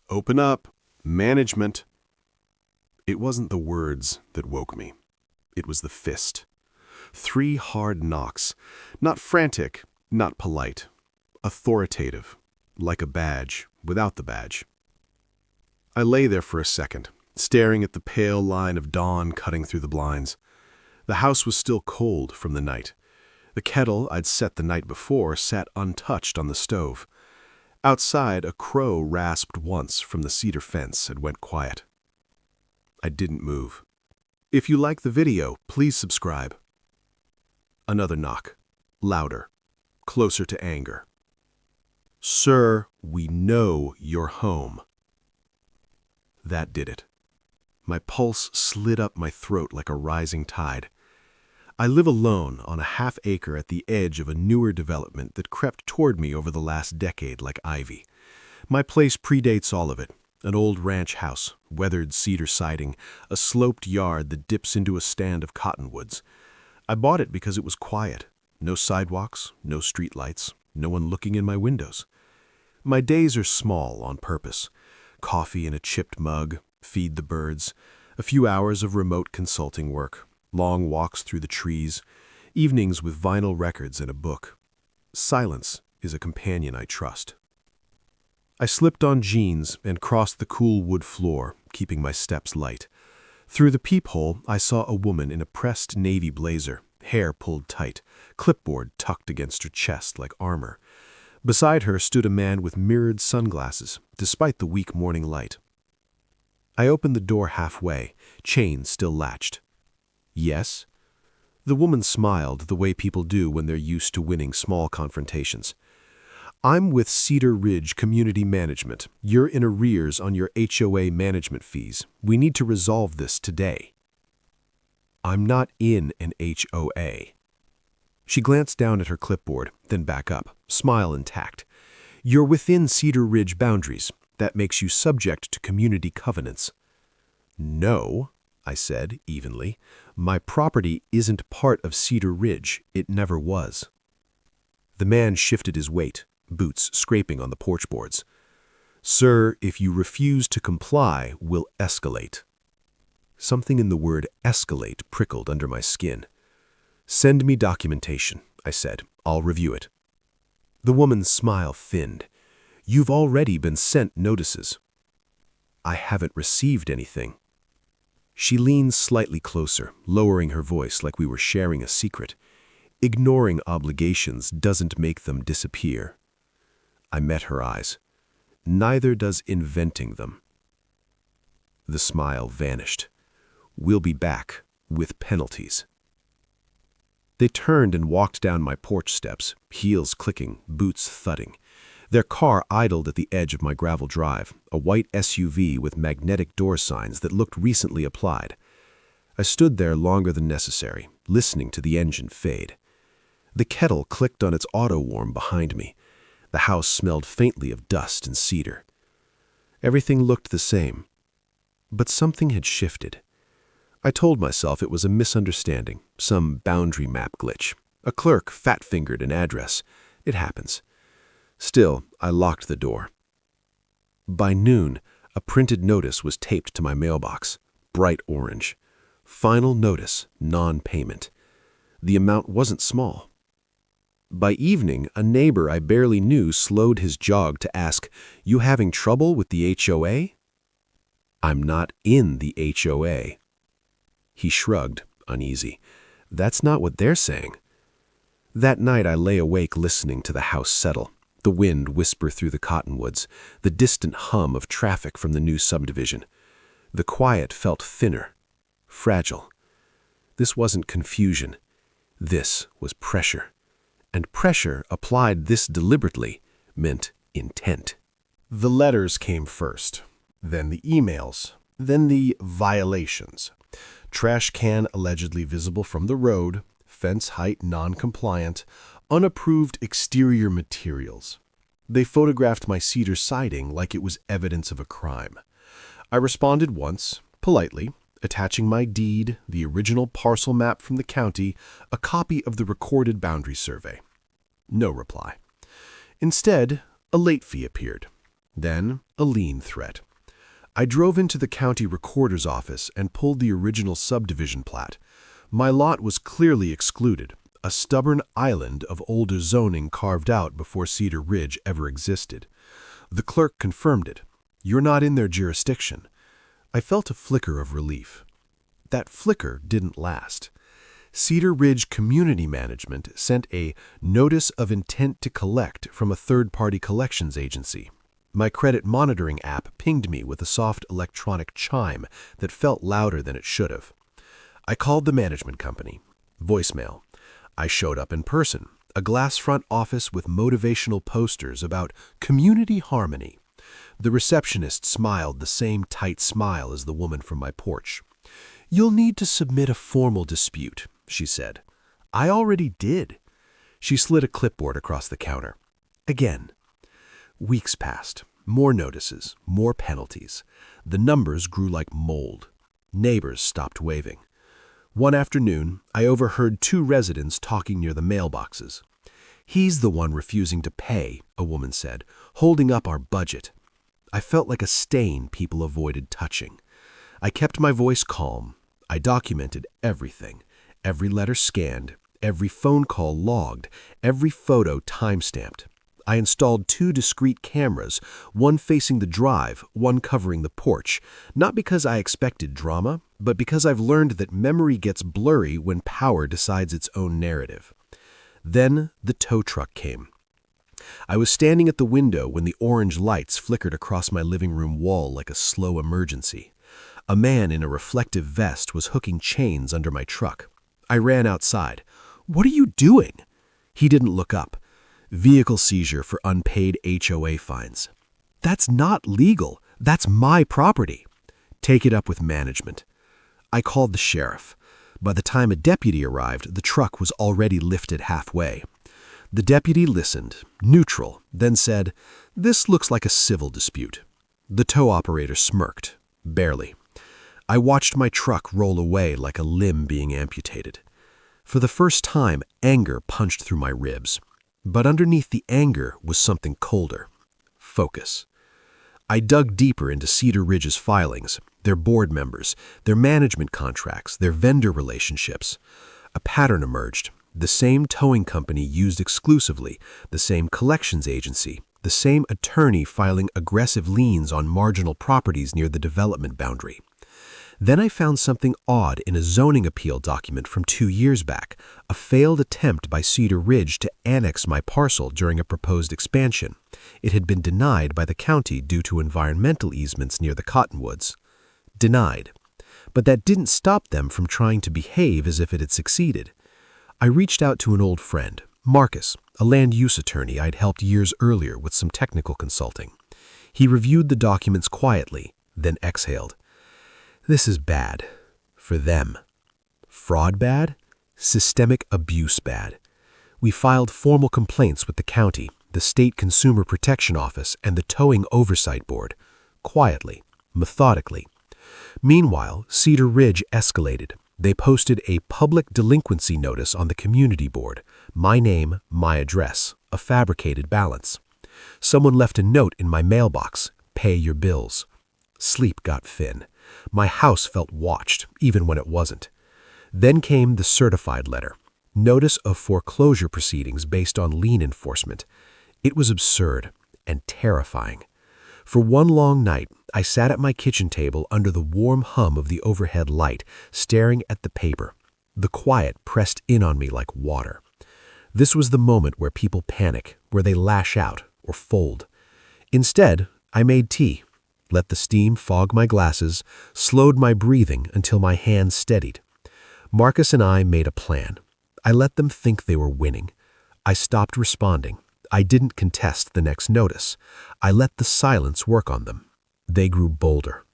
Open up. Management. It wasn't the words that woke me. It was the fist. 3 hard knocks. Not frantic, not polite. Authoritative, like a badge, without the badge. I lay there for a second, staring at the pale line of dawn cutting through the blinds. The house was still cold from the night. The kettle I'd set the night before sat untouched on the stove. Outside, a crow rasped once from the cedar fence and went quiet. I didn't move. If you like the video, please subscribe. Another knock. Louder. Closer to anger. Sir, we know you're home. That did it. My pulse slid up my throat like a rising tide. I live alone on a half-acre at the edge of a newer development that crept toward me over the last decade like ivy. My place predates all of it. An old ranch house, weathered cedar siding, a sloped yard that dips into a stand of cottonwoods. I bought it because it was quiet. No sidewalks, no streetlights, no one looking in my windows. My days are small on purpose. Coffee in a chipped mug, feed the birds, a few hours of remote consulting work, long walks through the trees, evenings with vinyl records and a book. Silence is a companion I trust. I slipped on jeans and crossed the cool wood floor, keeping my steps light. Through the peephole, I saw a woman in a pressed navy blazer, hair pulled tight, clipboard tucked against her chest like armor. Beside her stood a man with mirrored sunglasses, despite the weak morning light. I opened the door halfway, chain still latched. Yes? The woman smiled the way people do when they're used to winning small confrontations. I'm with Cedar Ridge Community Management. You're in arrears on your HOA management fees. We need to resolve this today. I'm not in an HOA. She glanced down at her clipboard, then back up, smile intact. You're within Cedar Ridge boundaries. That makes you subject to community covenants. No, I said evenly. My property isn't part of Cedar Ridge. It never was. The man shifted his weight, boots scraping on the porch boards. Sir, if you refuse to comply, we'll escalate. Something in the word escalate prickled under my skin. Send me documentation, I said. I'll review it. The woman's smile thinned. You've already been sent notices. I haven't received anything. She leaned slightly closer, lowering her voice like we were sharing a secret. Ignoring obligations doesn't make them disappear. I met her eyes. Neither does inventing them. The smile vanished. We'll be back with penalties. They turned and walked down my porch steps, heels clicking, boots thudding. Their car idled at the edge of my gravel drive, a white SUV with magnetic door signs that looked recently applied. I stood there longer than necessary, listening to the engine fade. The kettle clicked on its auto-warm behind me. The house smelled faintly of dust and cedar. Everything looked the same. But something had shifted. I told myself it was a misunderstanding, some boundary map glitch. A clerk fat-fingered an address. It happens. Still, I locked the door. By noon, a printed notice was taped to my mailbox, bright orange. Final notice, non-payment. The amount wasn't small. By evening, a neighbor I barely knew slowed his jog to ask, "You having trouble with the HOA?" I'm not in the HOA. He shrugged, uneasy. That's not what they're saying. That night I lay awake listening to the house settle, the wind whisper through the cottonwoods, the distant hum of traffic from the new subdivision. The quiet felt thinner, fragile. This wasn't confusion. This was pressure. And pressure applied this deliberately meant intent. The letters came first, then the emails, then the violations. Trash can allegedly visible from the road, fence height non-compliant, unapproved exterior materials. They photographed my cedar siding like it was evidence of a crime. I responded once, politely, attaching my deed, the original parcel map from the county, a copy of the recorded boundary survey. No reply. Instead, a late fee appeared. Then a lien threat. I drove into the county recorder's office and pulled the original subdivision plat. My lot was clearly excluded, a stubborn island of older zoning carved out before Cedar Ridge ever existed. The clerk confirmed it. "You're not in their jurisdiction." I felt a flicker of relief. That flicker didn't last. Cedar Ridge Community Management sent a notice of intent to collect from a third-party collections agency. My credit monitoring app pinged me with a soft electronic chime that felt louder than it should have. I called the management company. Voicemail. I showed up in person, a glass front office with motivational posters about community harmony. The receptionist smiled the same tight smile as the woman from my porch. "You'll need to submit a formal dispute," she said. "I already did." She slid a clipboard across the counter. Again. Weeks passed. More notices, more penalties. The numbers grew like mold. Neighbors stopped waving. One afternoon, I overheard two residents talking near the mailboxes. "He's the one refusing to pay," a woman said, "holding up our budget." I felt like a stain people avoided touching. I kept my voice calm. I documented everything. Every letter scanned, every phone call logged, every photo time-stamped. I installed 2 discrete cameras, one facing the drive, one covering the porch, not because I expected drama, but because I've learned that memory gets blurry when power decides its own narrative. Then the tow truck came. I was standing at the window when the orange lights flickered across my living room wall like a slow emergency. A man in a reflective vest was hooking chains under my truck. I ran outside. "What are you doing?" He didn't look up. "Vehicle seizure for unpaid HOA fines." "That's not legal. That's my property." "Take it up with management." I called the sheriff. By the time a deputy arrived, the truck was already lifted halfway. The deputy listened, neutral, then said, "This looks like a civil dispute." The tow operator smirked, barely. I watched my truck roll away like a limb being amputated. For the first time, anger punched through my ribs. But underneath the anger was something colder. Focus. I dug deeper into Cedar Ridge's filings, their board members, their management contracts, their vendor relationships. A pattern emerged. The same towing company used exclusively, the same collections agency, the same attorney filing aggressive liens on marginal properties near the development boundary. Then I found something odd in a zoning appeal document from 2 years back, a failed attempt by Cedar Ridge to annex my parcel during a proposed expansion. It had been denied by the county due to environmental easements near the cottonwoods. Denied. But that didn't stop them from trying to behave as if it had succeeded. I reached out to an old friend, Marcus, a land use attorney I'd helped years earlier with some technical consulting. He reviewed the documents quietly, then exhaled. "This is bad. For them. Fraud bad? Systemic abuse bad. We filed formal complaints with the county, the State Consumer Protection Office, and the Towing Oversight Board. Quietly, methodically. Meanwhile, Cedar Ridge escalated. They posted a public delinquency notice on the community board. My name, my address, a fabricated balance. Someone left a note in my mailbox. Pay your bills. Sleep got thin. My house felt watched, even when it wasn't. Then came the certified letter. Notice of foreclosure proceedings based on lien enforcement. It was absurd and terrifying. For one long night, I sat at my kitchen table under the warm hum of the overhead light, staring at the paper. The quiet pressed in on me like water. This was the moment where people panic, where they lash out or fold. Instead, I made tea. Let the steam fog my glasses, slowed my breathing until my hands steadied. Marcus and I made a plan. I let them think they were winning. I stopped responding. I didn't contest the next notice. I let the silence work on them. They grew bolder.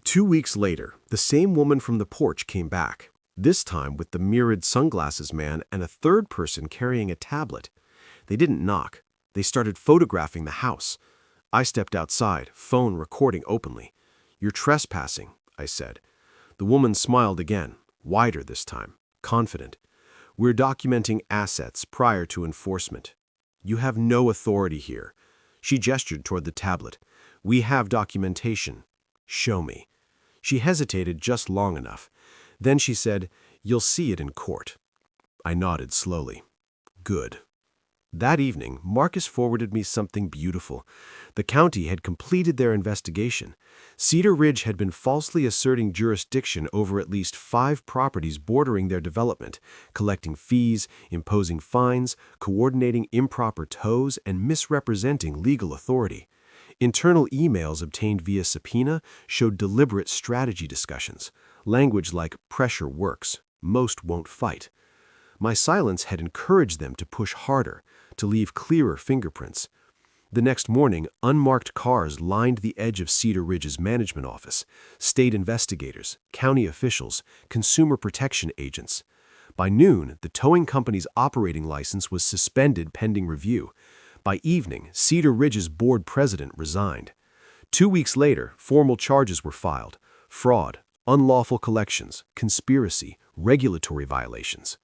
2 weeks later, the same woman from the porch came back, this time with the mirrored sunglasses man and a third person carrying a tablet. They didn't knock. They started photographing the house. I stepped outside, phone recording openly. "You're trespassing," I said. The woman smiled again, wider this time, confident. "We're documenting assets prior to enforcement. You have no authority here." She gestured toward the tablet. We have documentation. Show me. She hesitated just long enough. Then she said, "You'll see it in court." I nodded slowly. Good. That evening, Marcus forwarded me something beautiful. The county had completed their investigation. Cedar Ridge had been falsely asserting jurisdiction over at least 5 properties bordering their development, collecting fees, imposing fines, coordinating improper tows, and misrepresenting legal authority. Internal emails obtained via subpoena showed deliberate strategy discussions. Language like "pressure works, most won't fight." My silence had encouraged them to push harder, to leave clearer fingerprints. The next morning, unmarked cars lined the edge of Cedar Ridge's management office, state investigators, county officials, consumer protection agents. By noon, the towing company's operating license was suspended pending review. By evening, Cedar Ridge's board president resigned. 2 weeks later, formal charges were filed: fraud, unlawful collections, conspiracy, regulatory violations.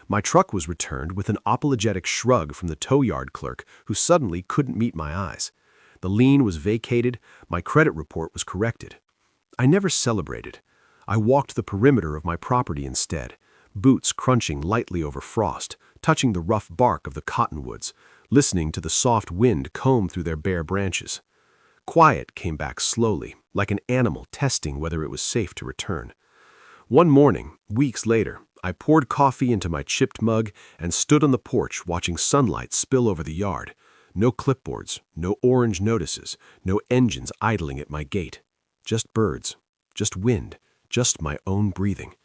My truck was returned with an apologetic shrug from the tow yard clerk who suddenly couldn't meet my eyes. The lien was vacated, my credit report was corrected. I never celebrated. I walked the perimeter of my property instead, boots crunching lightly over frost, touching the rough bark of the cottonwoods, listening to the soft wind comb through their bare branches. Quiet came back slowly, like an animal testing whether it was safe to return. One morning, weeks later, I poured coffee into my chipped mug and stood on the porch watching sunlight spill over the yard. No clipboards, no orange notices, no engines idling at my gate. Just birds, just wind, just my own breathing.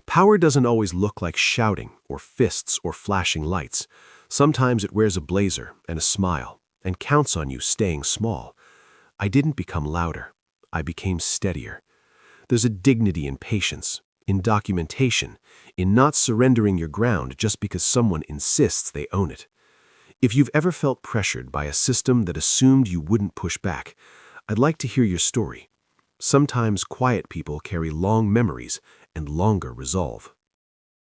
Power doesn't always look like shouting or fists or flashing lights. Sometimes it wears a blazer and a smile and counts on you staying small. I didn't become louder. I became steadier. There's a dignity in patience, in documentation, in not surrendering your ground just because someone insists they own it. If you've ever felt pressured by a system that assumed you wouldn't push back, I'd like to hear your story. Sometimes quiet people carry long memories and longer resolve.